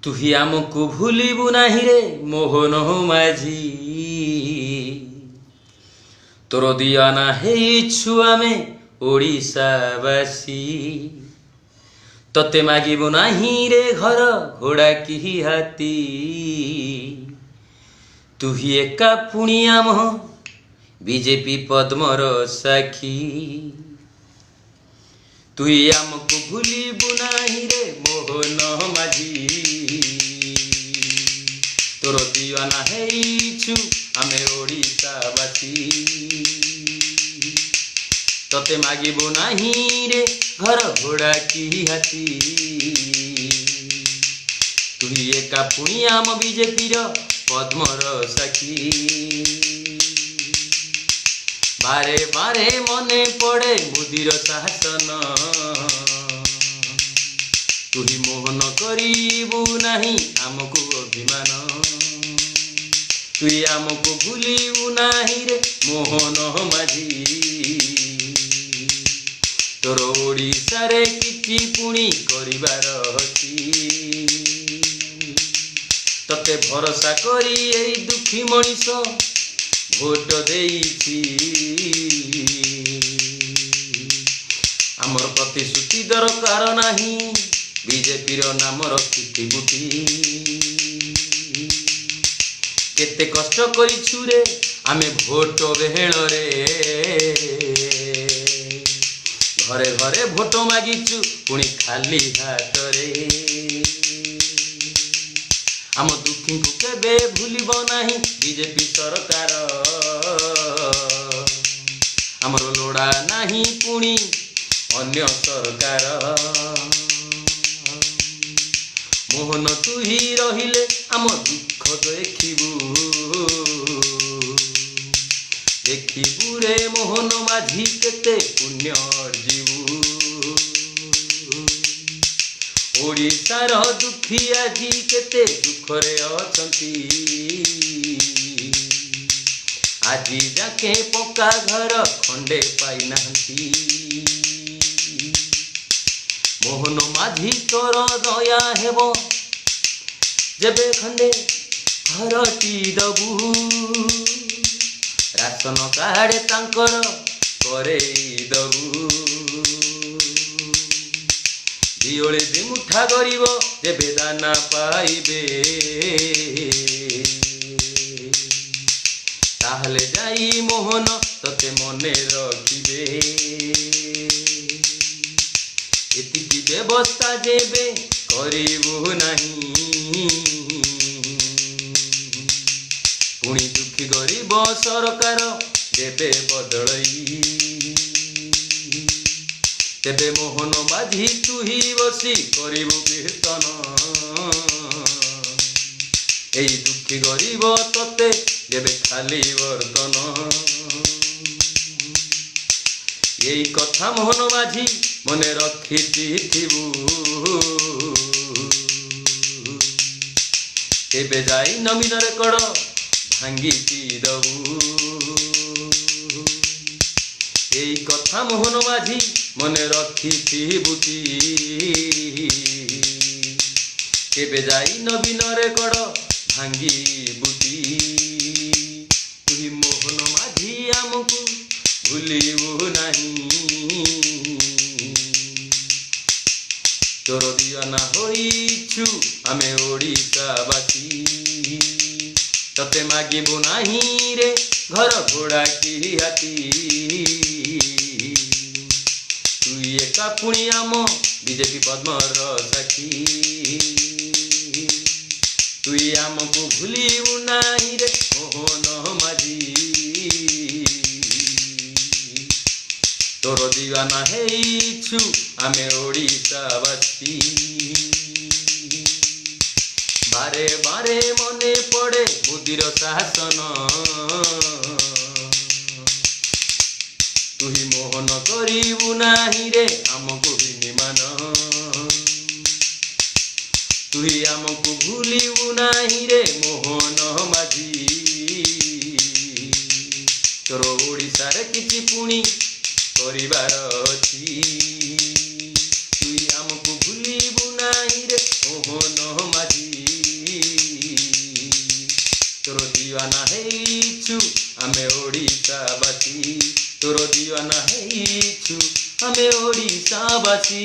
तुही आमको भूलिबु नाही रे मोहन माझी तोर दियाना हेइछु आमे ओडिशावासी तते मागिबु नाही रे घर घोड़ा कि हाथी तुही एका पुणी आम बीजेपी पद्मर साखी तुई आमको भूलिबु नाही रे मोहन माझी तोर दिवाना हेइछु आमे ओडिशावासी तते मागिबु नाही रे घर घोड़ा कि हाथी तुही एका पुणी आम बीजेपीर पद्मर साखी बारे बारे मने पड़े मोदीर शासन तुही मोहन करिबु नाही आमको अभिमान तुई आमको भूलिबु नाही रे मोहन माझी तोर ओडिशारे किछि पुणी करिबार अछि तते भरोसा करी एई दुखी मनीष भोट देइछि आमर प्रतिश्रुति दरकार नाही बीजेपी नाम रखिथि बुटी केते कष्ट करिछु रे आमे भोट बेहेल रे घरे घरे भोट मागिछु पुणी खाली हाथ रे आम दुखी को केबे भूलिब नाही बीजेपी सरकार आमर लोड़ा नाही पुणी अन्य सरकार मोहन तुही रहिले आम दुख देखिबु रे मोहन माझी केते पुण्य अर्जिबु ओडिशार दुखी आजी केते दुखरे अछंती आजी जाके पक्का घर खंडे पाई नाहंती मोहन माझी तोर दया हेबो जेबे खंडे घरटी दबु राशन कार्ड तांकर करेई दबु दियोले दिमुठा गरीब जेबे दाना पाइबे ताहले जाई मोहन तते मने रखिबे एतिकी व्यवस्था जेबे करिबु नाही पुणी दुखी गरीब सरकार जेबे बदलई तेबे मोहन माझी तुही बसी करिबु कीर्तन एई दुखी गरीब तते जेबे खाली बर्तन एई कथा मोहन माझी मने रखिथिबु तेबे जाई नवीन रेकर्ड भांगी दबु एई कथा मोहन माझी मने रखिथिबु तेबे जाई नवीन रेकर्ड भांगी बुटी तुही मोहन माझी आमको भूलिबु नाही तोर दियाना होइछु आमे ओडिशावासी तते मागिबु नाही रे घर घोड़ा कि हाथी तुई एका पुणी आम बीजेपी पद्मर साखी तुई आमको भूलिबु नाही रे मोहन माझी तोर दिवाना हेइछु आमे ओडिशावासी बारे बारे मने पड़े मोदीर शासन तुही मोहन करिबु नाही रे आमको विनिमान तुही आमको भूलिबु नाही रे मोहन माझी तोर ओडिशारे किछि पुणी करिबार अछि तुई आमको भूलिबु नाही रे मोहन माझी। ହେଇଛୁ ଆମେ ଓଡ଼ିଶାବାସୀ ତୋର ଦିୱାନା ହେଇଛୁ ଆମେ ଓଡ଼ିଶାବାସୀ।